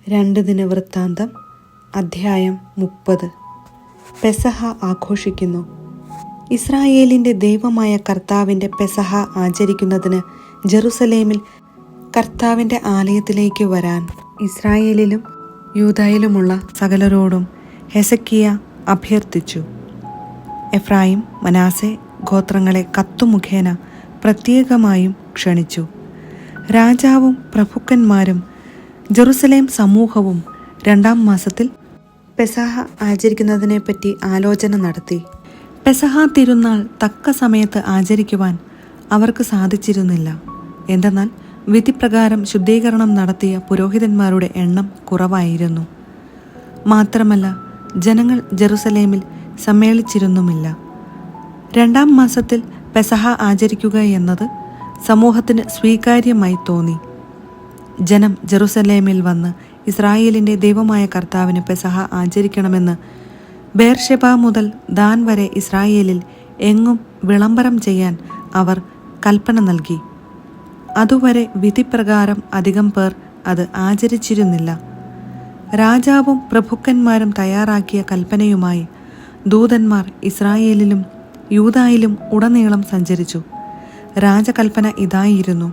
രണ്ട് ദിനവൃത്താന്തം അധ്യായം 30. പെസഹ ആഘോഷിക്കുന്നു. ഇസ്രായേലിൻ്റെ ദൈവമായ കർത്താവിൻ്റെ പെസഹ ആചരിക്കുന്നതിന് ജെറുസലേമിൽ കർത്താവിൻ്റെ ആലയത്തിലേക്ക് വരാൻ ഇസ്രായേലിലും യൂദായിലുമുള്ള സകലരോടും ഹെസക്കിയ അഭ്യർത്ഥിച്ചു. എഫ്രായിം, മനാസെ ഗോത്രങ്ങളെ കത്തുമുഖേന പ്രത്യേകമായും ക്ഷണിച്ചു. രാജാവും പ്രഭുക്കന്മാരും ജെറുസലേം സമൂഹവും 2-ാം മാസത്തിൽ പെസഹ ആചരിക്കുന്നതിനെപ്പറ്റി ആലോചന നടത്തി. പെസഹ തിരുനാൾ തക്ക സമയത്ത് ആചരിക്കുവാൻ അവർക്ക് സാധിച്ചിരുന്നില്ല. എന്തെന്നാൽ വിധിപ്രകാരം ശുദ്ധീകരണം നടത്തിയ പുരോഹിതന്മാരുടെ എണ്ണം കുറവായിരുന്നു. മാത്രമല്ല, ജനങ്ങൾ ജെറുസലേമിൽ സമ്മേളിച്ചിരുന്നുമില്ല. 2-ാം മാസത്തിൽ പെസഹ ആചരിക്കുക എന്നത് സമൂഹത്തിന് സ്വീകാര്യമായി തോന്നി. ജനം ജെറുസലേമിൽ വന്ന് ഇസ്രായേലിൻ്റെ ദൈവമായ കർത്താവിന് പെസഹ ആചരിക്കണമെന്ന് ബേർഷെബ മുതൽ ദാൻ വരെ ഇസ്രായേലിൽ എങ്ങും വിളംബരം ചെയ്യാൻ അവർ കൽപ്പന നൽകി. അതുവരെ വിധിപ്രകാരം അധികം പേർ അത് ആചരിച്ചിരുന്നില്ല. രാജാവും പ്രഭുക്കന്മാരും തയ്യാറാക്കിയ കൽപ്പനയുമായി ദൂതന്മാർ ഇസ്രായേലിലും യൂദായിലും ഉടനീളം സഞ്ചരിച്ചു. രാജകൽപ്പന ഇതായിരുന്നു: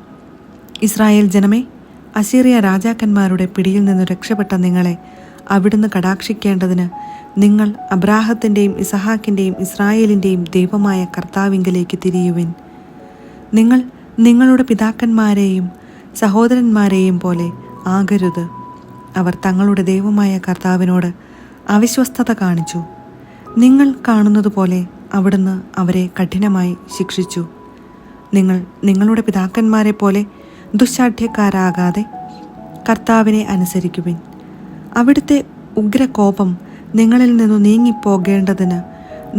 ഇസ്രായേൽ ജനമേ, അസീറിയ രാജാക്കന്മാരുടെ പിടിയിൽ നിന്ന് രക്ഷപ്പെട്ട നിങ്ങളെ അവിടുന്ന് കടാക്ഷിക്കേണ്ടതിന് നിങ്ങൾ അബ്രാഹത്തിൻ്റെയും ഇസഹാക്കിൻ്റെയും ഇസ്രായേലിൻ്റെയും ദൈവമായ കർത്താവിങ്കലേക്ക് തിരിയുവിൻ. നിങ്ങൾ നിങ്ങളുടെ പിതാക്കന്മാരെയും സഹോദരന്മാരെയും പോലെ ആകരുത്. അവർ തങ്ങളുടെ ദൈവമായ കർത്താവിനോട് അവിശ്വസ്തത കാണിച്ചു. നിങ്ങൾ കാണുന്നതുപോലെ അവിടുന്ന് അവരെ കഠിനമായി ശിക്ഷിച്ചു. നിങ്ങൾ നിങ്ങളുടെ പിതാക്കന്മാരെ പോലെ ദുശ്ശാഠ്യക്കാരാകാതെ കർത്താവിനെ അനുസരിക്കുവിൻ. അവിടുത്തെ ഉഗ്രകോപം നിങ്ങളിൽ നിന്നു നീങ്ങിപ്പോകേണ്ടതിന്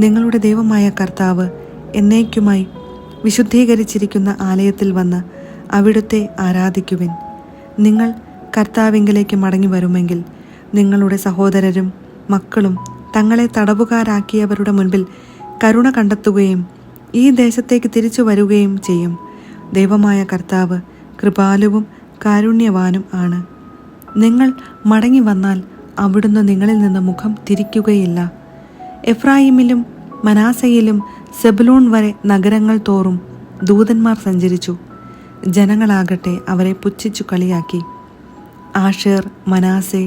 നിങ്ങളുടെ ദൈവമായ കർത്താവ് എന്നേക്കുമായി വിശുദ്ധീകരിച്ചിരിക്കുന്ന ആലയത്തിൽ വന്ന് അവിടുത്തെ ആരാധിക്കുവിൻ. നിങ്ങൾ കർത്താവിങ്കലേക്ക് മടങ്ങി വരുമെങ്കിൽ നിങ്ങളുടെ സഹോദരരും മക്കളും തങ്ങളെ തടവുകാരാക്കിയവരുടെ മുൻപിൽ കരുണ കണ്ടെത്തുകയും ഈ ദേശത്തേക്ക് തിരിച്ചു വരികയും ചെയ്യും. ദൈവമായ കർത്താവ് കൃപാലുവും കാരുണ്യവാനും ആണ്. നിങ്ങൾ മടങ്ങി വന്നാൽ അവിടുന്ന് നിങ്ങളിൽ നിന്ന് മുഖം തിരിക്കുകയില്ല. എഫ്രായിമിലും മനാസയിലും സെബുലൂൺ വരെ നഗരങ്ങൾ തോറും ദൂതന്മാർ സഞ്ചരിച്ചു. ജനങ്ങളാകട്ടെ അവരെ പുച്ഛിച്ചു കളിയാക്കി. ആഷേർ, മനാസെ,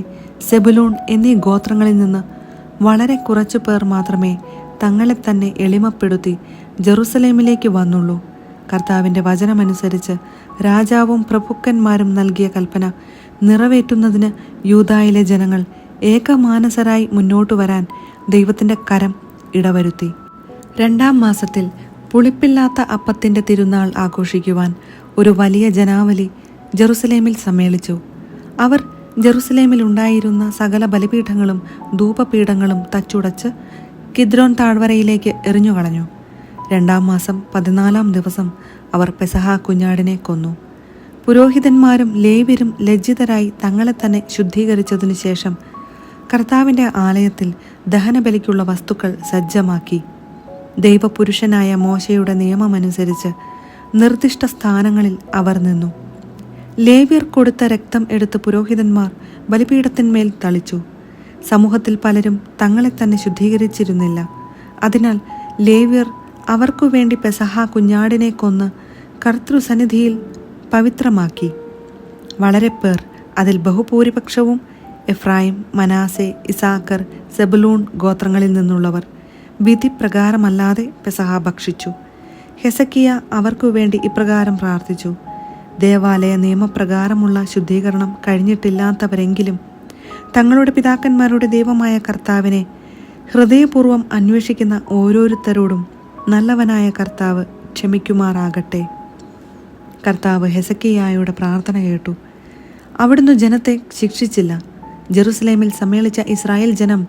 സെബുലൂൺ എന്നീ ഗോത്രങ്ങളിൽ നിന്ന് വളരെ കുറച്ചു പേർ മാത്രമേ തങ്ങളെ തന്നെ എളിമപ്പെടുത്തി ജെറുസലേമിലേക്ക് വന്നുള്ളൂ. കർത്താവിൻ്റെ വചനമനുസരിച്ച് രാജാവും പ്രഭുക്കന്മാരും നൽകിയ കൽപ്പന നിറവേറ്റുന്നതിന് യൂദായിലെ ജനങ്ങൾ ഏകമാനസരായി മുന്നോട്ടു വരാൻ ദൈവത്തിൻ്റെ കരം ഇടവരുത്തി. 2-ാം മാസത്തിൽ പുളിപ്പില്ലാത്ത അപ്പത്തിൻ്റെ തിരുനാൾ ആഘോഷിക്കുവാൻ ഒരു വലിയ ജനാവലി ജെറുസലേമിൽ സമ്മേളിച്ചു. അവർ ജെറുസലേമിൽ ഉണ്ടായിരുന്ന സകല ബലിപീഠങ്ങളും ധൂപപീഠങ്ങളും തച്ചുടച്ച് കിദ്രോൻ താഴ്വരയിലേക്ക് എറിഞ്ഞുകളഞ്ഞു. 2-ാം മാസം 14-ാം ദിവസം അവർ പെസഹ കുഞ്ഞാടിനെ കൊന്നു. പുരോഹിതന്മാരും ലേവ്യരും ലജ്ജിതരായി തങ്ങളെ തന്നെ ശുദ്ധീകരിച്ചതിനു ശേഷം കർത്താവിൻ്റെ ആലയത്തിൽ ദഹനബലിക്കുള്ള വസ്തുക്കൾ സജ്ജമാക്കി. ദൈവപുരുഷനായ മോശയുടെ നിയമമനുസരിച്ച് നിർദ്ദിഷ്ട സ്ഥാനങ്ങളിൽ അവർ നിന്നു. ലേവ്യർ കൊടുത്ത രക്തം എടുത്ത് പുരോഹിതന്മാർ ബലിപീഠത്തിന്മേൽ തളിച്ചു. സമൂഹത്തിൽ പലരും തങ്ങളെ തന്നെ ശുദ്ധീകരിച്ചിരുന്നില്ല. അതിനാൽ ലേവ്യർ അവർക്കു വേണ്ടി പെസഹ കുഞ്ഞാടിനെ കൊന്ന് കർത്തൃസന്നിധിയിൽ പവിത്രമാക്കി. വളരെ പേർ, അതിൽ ബഹുഭൂരിപക്ഷവും എഫ്രായിം, മനാസെ, ഇസാക്കർ, സെബുലൂൺ ഗോത്രങ്ങളിൽ നിന്നുള്ളവർ, വിധിപ്രകാരമല്ലാതെ പെസഹ ഭക്ഷിച്ചു. ഹെസക്കിയ അവർക്കു വേണ്ടി ഇപ്രകാരം പ്രാർത്ഥിച്ചു: ദേവാലയ നിയമപ്രകാരമുള്ള ശുദ്ധീകരണം കഴിഞ്ഞിട്ടില്ലാത്തവരെങ്കിലും തങ്ങളുടെ പിതാക്കന്മാരുടെ ദൈവമായ കർത്താവിനെ ഹൃദയപൂർവ്വം അന്വേഷിക്കുന്ന ഓരോരുത്തരോടും നല്ലവനായ കർത്താവ് ക്ഷമിക്കുമാറാകട്ടെ. കർത്താവ് ഹെസക്കിയായുടെ പ്രാർത്ഥന കേട്ടു. അവിടുന്ന് ജനത്തെ ശിക്ഷിച്ചില്ല. ജെറുസലേമിൽ സമ്മേളിച്ച ഇസ്രായേൽ ജനം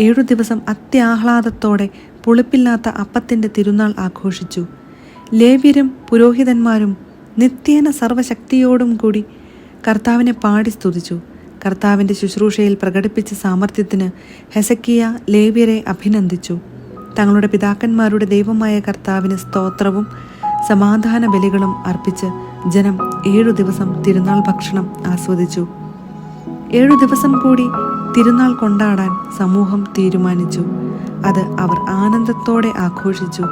7 ദിവസം അത്യാഹ്ലാദത്തോടെ പുളിപ്പില്ലാത്ത അപ്പത്തിൻ്റെ തിരുനാൾ ആഘോഷിച്ചു. ലേവ്യരും പുരോഹിതന്മാരും നിത്യേന സർവശക്തിയോടും കൂടി കർത്താവിനെ പാടി സ്തുതിച്ചു. കർത്താവിൻ്റെ ശുശ്രൂഷയിൽ പ്രകടിപ്പിച്ച സാമർത്ഥ്യത്തിന് ഹെസക്കിയ ലേവ്യരെ അഭിനന്ദിച്ചു. തങ്ങളുടെ പിതാക്കന്മാരുടെ ദൈവമായ കർത്താവിന് സ്തോത്രവും സമാധാന ബലികളും അർപ്പിച്ച് ജനം 7 ദിവസം തിരുനാൾ ഭക്ഷണം ആസ്വദിച്ചു. 7 ദിവസം കൂടി തിരുനാൾ കൊണ്ടാടാൻ സമൂഹം തീരുമാനിച്ചു. അത് അവർ ആനന്ദത്തോടെ ആഘോഷിച്ചു.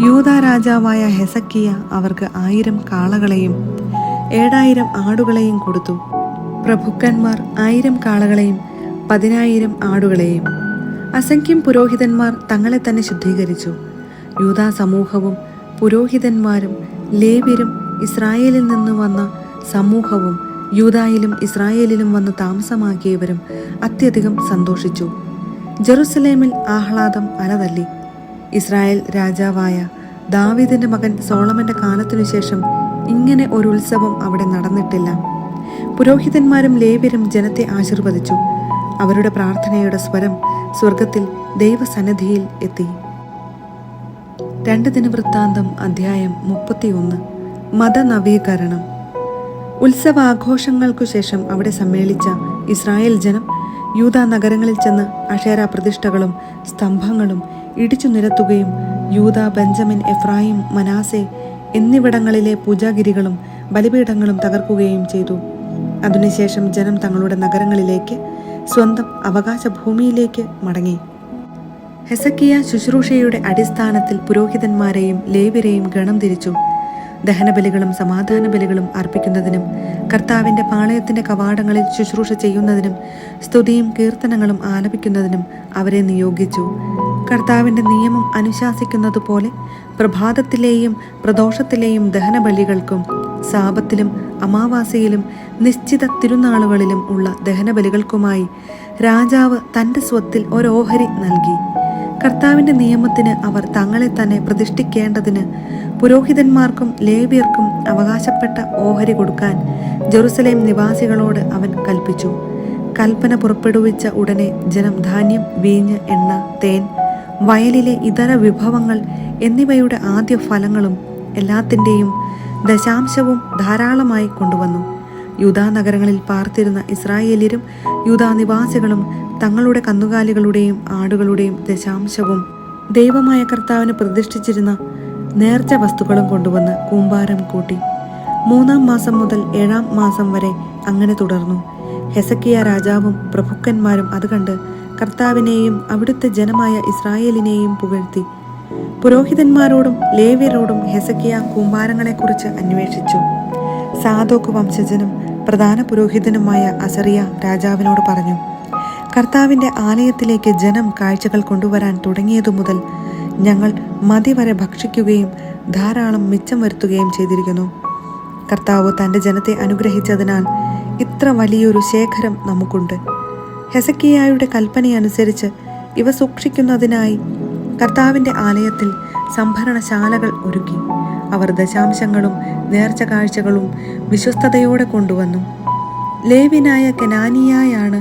യൂദാ രാജാവായ ഹെസക്കിയ അവർക്ക് 1000 കാളകളെയും 7000 ആടുകളെയും കൊടുത്തു. പ്രഭുക്കന്മാർ 1000 കാളകളെയും 10000 ആടുകളെയും. അസംഖ്യം പുരോഹിതന്മാർ തങ്ങളെ തന്നെ ശുദ്ധീകരിച്ചു. യൂദാ സമൂഹവും പുരോഹിതന്മാരും ലേവ്യരും ഇസ്രായേലിൽ നിന്ന് വന്ന സമൂഹവും യൂദായിലും ഇസ്രായേലിലും വന്ന് താമസമാക്കിയവരും അത്യധികം സന്തോഷിച്ചു. ജെറുസലേമിൽ ആഹ്ലാദം അലതല്ലി. ഇസ്രായേൽ രാജാവായ ദാവീദിന്റെ മകൻ സോളമന്റെ കാലത്തിനു ശേഷം ഇങ്ങനെ ഒരു ഉത്സവം അവിടെ നടന്നിട്ടില്ല. പുരോഹിതന്മാരും ലേവ്യരും ജനത്തെ ആശീർവദിച്ചു. അവരുടെ പ്രാർത്ഥനയുടെ സ്വരം സ്വർഗത്തിൽ ദൈവസന്നിധിയിൽ എത്തി. 2 ദിനവൃത്താന്തം അധ്യായം 31. മതനവീകരണം. ഉത്സവാഘോഷങ്ങൾക്കു ശേഷം അവിടെ സമ്മേളിച്ച ഇസ്രായേൽ ജനം യൂദാ നഗരങ്ങളിൽ ചെന്ന് അഷേര പ്രതിഷ്ഠകളും സ്തംഭങ്ങളും ഇടിച്ചു നിരത്തുകയും യൂദാ, ബെഞ്ചമിൻ, എഫ്രായിം, മനാസെ എന്നിവിടങ്ങളിലെ പൂജാഗിരികളും ബലിപീഠങ്ങളും തകർക്കുകയും ചെയ്തു. അതിനുശേഷം ജനം തങ്ങളുടെ നഗരങ്ങളിലേക്ക്, സ്വന്തം അവകാശ ഭൂമിയിലേക്ക് മടങ്ങി. ഹെസക്കിയ ശുശ്രൂഷയുടെ അടിസ്ഥാനത്തിൽ പുരോഹിതന്മാരെയും ലേവ്യരെയും ഗണം തിരിച്ചു. ദഹനബലികളും സമാധാന ബലികളും അർപ്പിക്കുന്നതിനും കർത്താവിന്റെ പാളയത്തിന്റെ കവാടങ്ങളിൽ ശുശ്രൂഷ ചെയ്യുന്നതിനും സ്തുതിയും കീർത്തനങ്ങളും ആലപിക്കുന്നതിനും അവരെ നിയോഗിച്ചു. കർത്താവിന്റെ നിയമം അനുശാസിക്കുന്നതുപോലെ പ്രഭാതത്തിലെയും പ്രദോഷത്തിലെയും ദഹനബലികൾക്കും സാപത്തിലും അമാവാസിയിലും നിശ്ചിത തിരുനാളുകളിലും ഉള്ള ദഹനബലികൾക്കുമായി രാജാവ് തന്റെ സ്വത്തിൽ ഒരോഹരി നൽകി. കർത്താവിന്റെ നിയമത്തിന് അവർ തങ്ങളെ തന്നെ പ്രതിഷ്ഠിക്കേണ്ടതിന് പുരോഹിതന്മാർക്കും ലേവ്യർക്കും അവകാശപ്പെട്ട ഓഹരി കൊടുക്കാൻ ജെറുസലേം നിവാസികളോട് അവൻ കൽപ്പിച്ചു. കൽപ്പന പുറപ്പെടുവിച്ച ഉടനെ ജനം ധാന്യം, വീഞ്ഞ്, എണ്ണ, തേൻ, വയലിലെ ഇതര വിഭവങ്ങൾ എന്നിവയുടെ ആദ്യ ഫലങ്ങളും എല്ലാത്തിൻ്റെയും ദശാംശവും ധാരാളമായി കൊണ്ടുവന്നു. യൂദാ നഗരങ്ങളിൽ പാർത്തിരുന്ന ഇസ്രായേല്യരും യൂദാ നിവാസികളും തങ്ങളുടെ കന്നുകാലികളുടെയും ആടുകളുടെയും ദശാംശവും ദൈവമായ കർത്താവിന് പ്രതിഷ്ഠിച്ചിരുന്ന നേർച്ച വസ്തുക്കളും കൊണ്ടുവന്ന് കൂമ്പാരം കൂട്ടി. 3-ാം മാസം മുതൽ 7-ാം മാസം വരെ അങ്ങനെ തുടർന്നു. ഹെസക്കിയ രാജാവും പ്രഭുക്കന്മാരും അത് കണ്ട് കർത്താവിനെയും അവിടുത്തെ ജനമായ ഇസ്രായേലിനെയും പുകഴ്ത്തി. പുരോഹിതന്മാരോടും ലേവ്യരോടും ഹെസക്കിയ കൂമ്പാരങ്ങളെക്കുറിച്ച് അന്വേഷിച്ചു. സാദോക്ക് വംശജനും പ്രധാന പുരോഹിതനുമായ അസറിയ രാജാവിനോട് പറഞ്ഞു, കർത്താവിന്റെ ആലയത്തിലേക്ക് ജനം കാഴ്ചകൾ കൊണ്ടുവരാൻ തുടങ്ങിയതു മുതൽ ഞങ്ങൾ മതി വരെ ഭക്ഷിക്കുകയും ധാരാളം മിച്ചം വരുത്തുകയും ചെയ്തിരിക്കുന്നു. കർത്താവ് തൻ്റെ ജനത്തെ അനുഗ്രഹിച്ചതിനാൽ ഇത്ര വലിയൊരു ശേഖരം നമുക്കുണ്ട്. ഹെസക്കിയായുടെ കൽപ്പനയനുസരിച്ച് ഇവ സൂക്ഷിക്കുന്നതിനായി കർത്താവിന്റെ ആലയത്തിൽ സംഭരണശാലകൾ ഒരുക്കി. അവർ ദശാംശങ്ങളും നേർച്ച കാഴ്ചകളും വിശ്വസ്തയോടെ കൊണ്ടുവന്നു. ലേവ്യനായ കെനാനിയായാണ്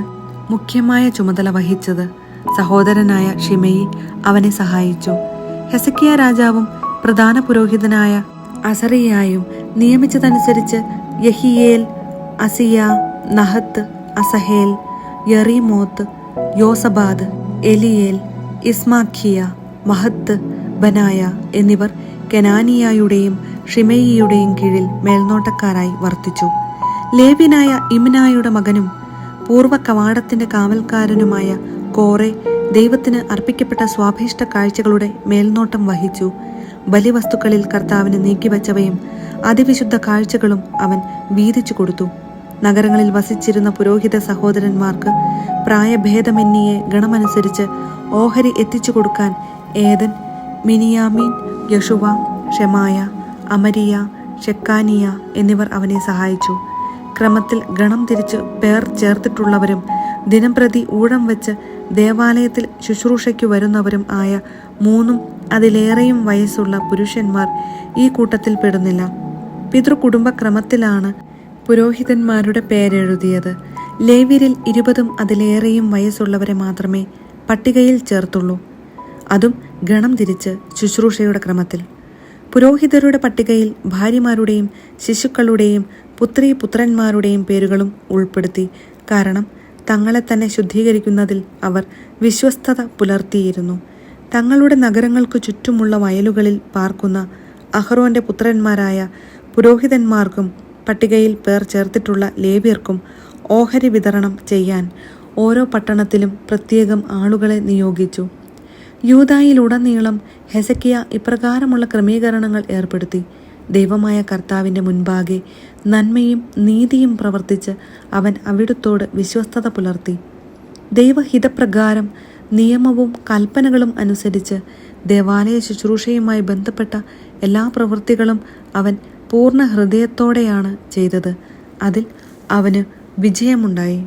മുഖ്യമായ ചുമതല വഹിച്ചത്. സഹോദരനായ ഷിമെയി അവനെ സഹായിച്ചു. ഹെസക്കിയ രാജാവും പ്രധാന പുരോഹിതനായ അസറിയായും നിയമിച്ചതനുസരിച്ച് യഹിയേൽ, അസിയ, നഹത്ത്, അസഹേൽ, യറീമോത്ത്, യോസബാദ്, എലിയേൽ, ഇസ്മാഖിയ, മഹത്ത്, ബനായ എന്നിവർ കെനാനിയായുടെയും ഷിമെയിയുടെയും കീഴിൽ മേൽനോട്ടക്കാരായി വർത്തിച്ചു. ലേവ്യനായ ഇമ്നായുടെ മകനും പൂർവ്വ കവാടത്തിന്റെ കാവൽക്കാരനുമായ കോറെ ദൈവത്തിന് അർപ്പിക്കപ്പെട്ട സ്വാഭീഷ്ട കാഴ്ചകളുടെ മേൽനോട്ടം വഹിച്ചു. ബലിവസ്തുക്കളിൽ കർത്താവിന് നീക്കിവച്ചവയും അതിവിശുദ്ധ കാഴ്ചകളും അവൻ വീതിച്ചു കൊടുത്തു. നഗരങ്ങളിൽ വസിച്ചിരുന്ന പുരോഹിത സഹോദരന്മാർക്ക് പ്രായഭേദമന്യേ ഗണമനുസരിച്ച് ഓഹരി എത്തിച്ചു കൊടുക്കാൻ ഏദൻ, മിനിയാമീൻ, യശുവ, ഷെമായ, അമരിയ, ഷെക്കാനിയ എന്നിവർ അവനെ സഹായിച്ചു. ക്രമത്തിൽ ഗണം തിരിച്ച് പേർ ചേർത്തിട്ടുള്ളവരും ദിനംപ്രതി ഊഴം വെച്ച് ദേവാലയത്തിൽ ശുശ്രൂഷയ്ക്കു വരുന്നവരും ആയ 3 അതിലേറെയും വയസ്സുള്ള പുരുഷന്മാർ ഈ കൂട്ടത്തിൽ പെടുന്നില്ല. പിതൃകുടുംബക്രമത്തിലാണ് പുരോഹിതന്മാരുടെ പേരെഴുതിയത്. ലേവ്യരിൽ 20 അതിലേറെയും വയസ്സുള്ളവരെ മാത്രമേ പട്ടികയിൽ ചേർത്തുള്ളൂ. അതും ഗണം തിരിച്ച് ശുശ്രൂഷയുടെ ക്രമത്തിൽ. പുരോഹിതരുടെ പട്ടികയിൽ ഭാര്യമാരുടെയും ശിശുക്കളുടെയും പുത്രീപുത്രന്മാരുടെയും പേരുകളും ഉൾപ്പെടുത്തി. കാരണം തങ്ങളെ തന്നെ ശുദ്ധീകരിക്കുന്നതിൽ അവർ വിശ്വസ്തത പുലർത്തിയിരുന്നു. തങ്ങളുടെ നഗരങ്ങൾക്കു ചുറ്റുമുള്ള വയലുകളിൽ പാർക്കുന്ന അഹ്റോന്റെ പുത്രന്മാരായ പുരോഹിതന്മാർക്കും പട്ടികയിൽ പേർ ചേർത്തിട്ടുള്ള ലേവ്യർക്കും ഓഹരി വിതരണം ചെയ്യാൻ ഓരോ പട്ടണത്തിലും പ്രത്യേകം ആളുകളെ നിയോഗിച്ചു. യൂദായിലുടനീളം ഹെസക്കിയ ഇപ്രകാരമുള്ള ക്രമീകരണങ്ങൾ ഏർപ്പെടുത്തി. ദൈവമായ കർത്താവിൻ്റെ മുൻപാകെ നന്മയും നീതിയും പ്രവർത്തിച്ച് അവൻ അവിടുത്തോട് വിശ്വസ്തത പുലർത്തി. ദൈവഹിതപ്രകാരം നിയമവും കൽപ്പനകളും അനുസരിച്ച് ദേവാലയ ശുശ്രൂഷയുമായി ബന്ധപ്പെട്ട എല്ലാ പ്രവൃത്തികളും അവൻ പൂർണ്ണ ഹൃദയത്തോടെയാണ് ചെയ്തത്. അതിൽ അവന് വിജയമുണ്ടായി.